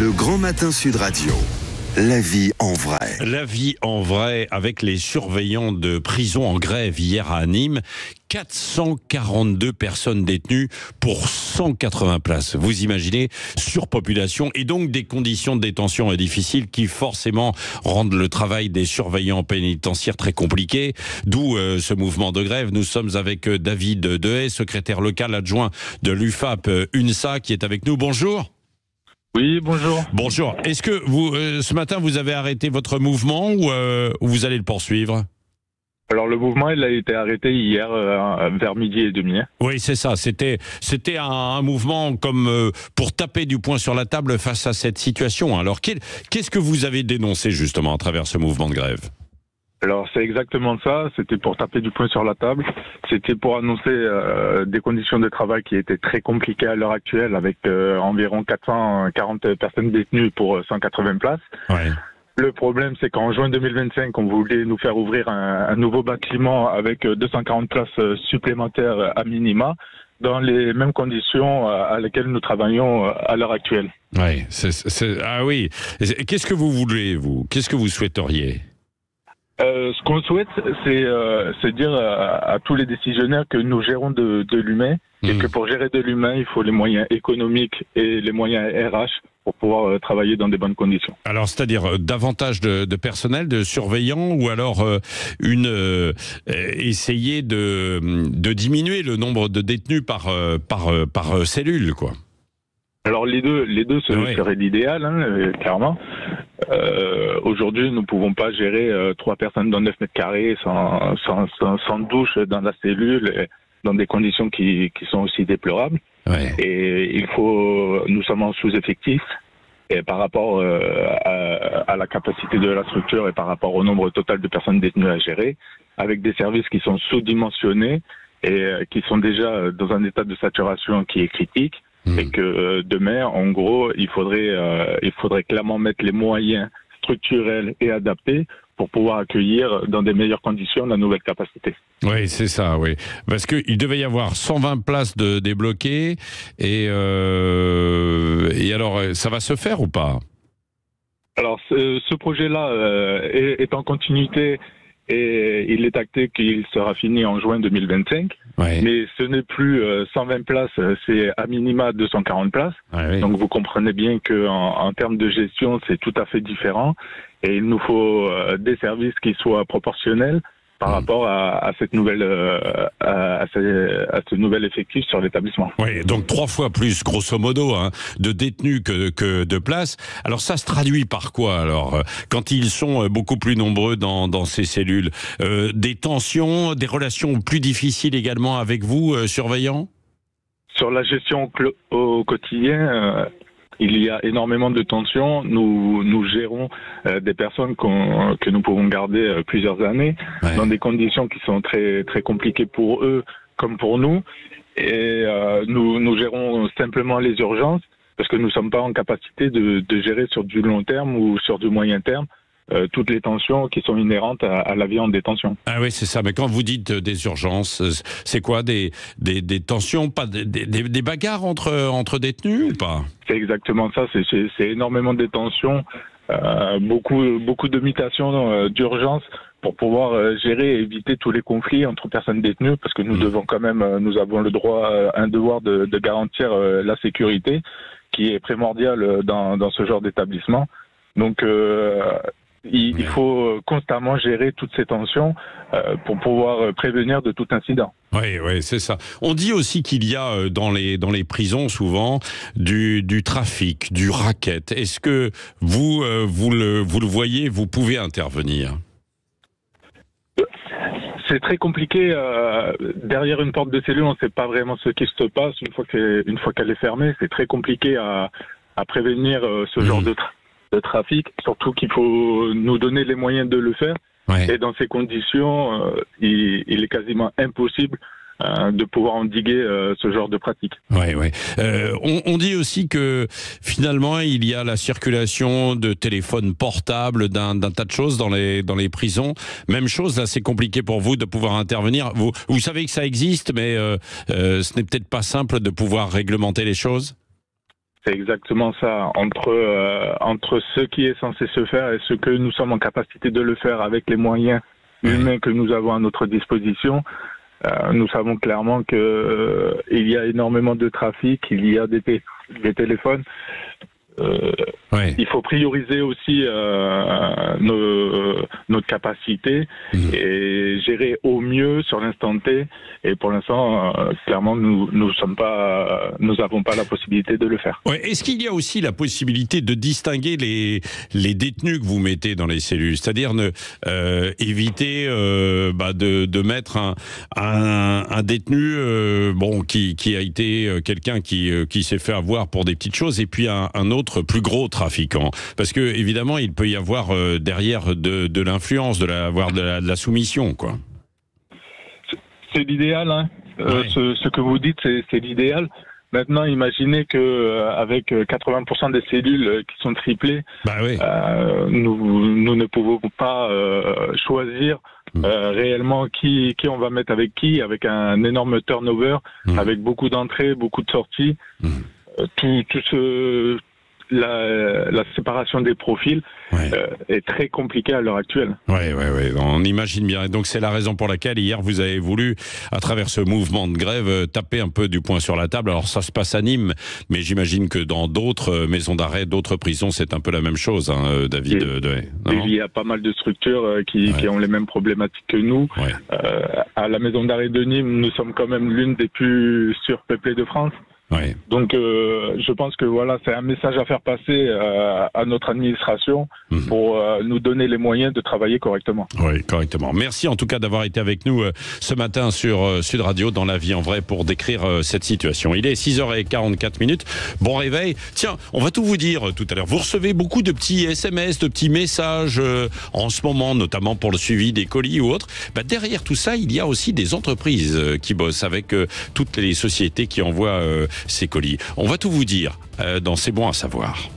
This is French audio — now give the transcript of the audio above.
Le Grand Matin Sud Radio. La vie en vrai. La vie en vrai avec les surveillants de prison en grève hier à Nîmes. 442 personnes détenues pour 180 places. Vous imaginez, surpopulation et donc des conditions de détention difficiles qui forcément rendent le travail des surveillants pénitentiaires très compliqué. D'où ce mouvement de grève. Nous sommes avec David Dehaye, secrétaire local adjoint de l'UFAP UNSA qui est avec nous. Bonjour. Oui, bonjour. Bonjour. Est-ce que vous, ce matin, vous avez arrêté votre mouvement ou vous allez le poursuivre ? Alors le mouvement, il a été arrêté hier vers midi et demi. Oui, c'est ça. C'était un mouvement comme pour taper du poing sur la table face à cette situation. Alors qu'est-ce que vous avez dénoncé justement à travers ce mouvement de grève ? Alors c'est exactement ça, c'était pour taper du poing sur la table, c'était pour annoncer des conditions de travail qui étaient très compliquées à l'heure actuelle avec environ 440 personnes détenues pour 180 places. Ouais. Le problème c'est qu'en juin 2025, on voulait nous faire ouvrir un nouveau bâtiment avec 240 places supplémentaires à minima dans les mêmes conditions à lesquelles nous travaillons à l'heure actuelle. Ouais, ah oui. Qu'est-ce que vous voulez, vous ? Qu'est-ce que vous souhaiteriez ? Ce qu'on souhaite, c'est dire à tous les décisionnaires que nous gérons de l'humain et que pour gérer de l'humain, il faut les moyens économiques et les moyens RH pour pouvoir travailler dans des bonnes conditions. Alors, c'est-à-dire davantage de personnel, de surveillants, ou alors essayer de diminuer le nombre de détenus par cellule, quoi. Alors les deux serait l'idéal, clairement. Aujourd'hui, nous ne pouvons pas gérer 3 personnes dans 9 mètres carrés sans douche dans la cellule, et dans des conditions qui sont aussi déplorables. Ouais. Et nous sommes en sous-effectif. Et par rapport à la capacité de la structure et par rapport au nombre total de personnes détenues à gérer, avec des services qui sont sous-dimensionnés et qui sont déjà dans un état de saturation qui est critique. Et que demain, en gros, il faudrait clairement mettre les moyens structurels et adaptés pour pouvoir accueillir dans des meilleures conditions la nouvelle capacité. Oui, c'est ça, oui. Parce qu'il devait y avoir 120 places débloquées et alors, ça va se faire ou pas ? Alors, ce projet-là est en continuité. Et il est acté qu'il sera fini en juin 2025. Ouais. Mais ce n'est plus 120 places, c'est à minima 240 places. Ouais, oui. Donc vous comprenez bien qu'en termes de gestion, c'est tout à fait différent. Et il nous faut des services qui soient proportionnels par rapport à cette nouvelle à ce nouvel effectif sur l'établissement. Oui, donc 3 fois plus, grosso modo, de détenus que de places. Alors ça se traduit par quoi alors quand ils sont beaucoup plus nombreux dans ces cellules, des tensions, des relations plus difficiles également avec vous, surveillants ? Sur la gestion au quotidien. Il y a énormément de tensions. Nous gérons des personnes que nous pouvons garder plusieurs années dans des conditions qui sont très très compliquées pour eux comme pour nous. Et nous gérons simplement les urgences parce que nous ne sommes pas en capacité de gérer sur du long terme ou sur du moyen terme toutes les tensions qui sont inhérentes à la vie en détention. Ah oui, c'est ça. Mais quand vous dites des urgences, c'est quoi des tensions, pas des bagarres entre détenus ou pas ? C'est exactement ça. C'est énormément de tensions, beaucoup de mutations d'urgence pour pouvoir gérer et éviter tous les conflits entre personnes détenues, parce que nous devons quand même, nous avons le droit, un devoir de garantir la sécurité, qui est primordial dans ce genre d'établissement. Donc il faut constamment gérer toutes ces tensions pour pouvoir prévenir de tout incident. Oui, c'est ça. On dit aussi qu'il y a dans les prisons souvent du trafic, du racket. Est-ce que vous le voyez, vous pouvez intervenir ? C'est très compliqué. Derrière une porte de cellule, on ne sait pas vraiment ce qui se passe une fois qu'elle est fermée. C'est très compliqué à prévenir ce genre de trafic, surtout qu'il faut nous donner les moyens de le faire. Ouais. Et dans ces conditions, il est quasiment impossible de pouvoir endiguer ce genre de pratique. Oui. On dit aussi que finalement il y a la circulation de téléphones portables, d'un tas de choses dans les prisons. Même chose, là c'est compliqué pour vous de pouvoir intervenir. Vous savez que ça existe, mais ce n'est peut-être pas simple de pouvoir réglementer les choses. C'est exactement ça. Entre ce qui est censé se faire et ce que nous sommes en capacité de le faire avec les moyens humains que nous avons à notre disposition, nous savons clairement que il y a énormément de trafic, il y a des téléphones. Il faut prioriser aussi notre capacité et gérer au mieux sur l'instant T. Et pour l'instant, clairement, nous n'avons pas la possibilité de le faire. Est-ce qu'il y a aussi la possibilité de distinguer les détenus que vous mettez dans les cellules, c'est-à-dire éviter de mettre un détenu qui a été quelqu'un qui s'est fait avoir pour des petites choses et puis un autre plus gros trafiquant, parce que évidemment il peut y avoir derrière de l'influence, de la soumission, quoi. C'est l'idéal, hein. Ce que vous dites, c'est l'idéal. Maintenant, imaginez que avec 80% des cellules qui sont triplées, nous ne pouvons pas choisir réellement qui on va mettre avec qui, avec un énorme turnover, avec beaucoup d'entrées, beaucoup de sorties. La séparation des profils est très compliquée à l'heure actuelle. On imagine bien. Et donc c'est la raison pour laquelle hier vous avez voulu, à travers ce mouvement de grève, taper un peu du poing sur la table. Alors ça se passe à Nîmes, mais j'imagine que dans d'autres maisons d'arrêt, d'autres prisons, c'est un peu la même chose, hein, David. Il y a pas mal de structures qui ont les mêmes problématiques que nous. À la maison d'arrêt de Nîmes, nous sommes quand même l'une des plus surpeuplées de France. Donc je pense que c'est un message à faire passer à notre administration pour nous donner les moyens de travailler correctement. Correctement. Merci en tout cas d'avoir été avec nous ce matin sur Sud Radio dans La Vie en Vrai pour décrire cette situation. Il est 6h44. Bon réveil. Tiens, on va tout vous dire tout à l'heure. Vous recevez beaucoup de petits SMS, de petits messages en ce moment, notamment pour le suivi des colis ou autres. Derrière tout ça, il y a aussi des entreprises qui bossent avec toutes les sociétés qui envoient ces colis. On va tout vous dire dans C'est bon à savoir.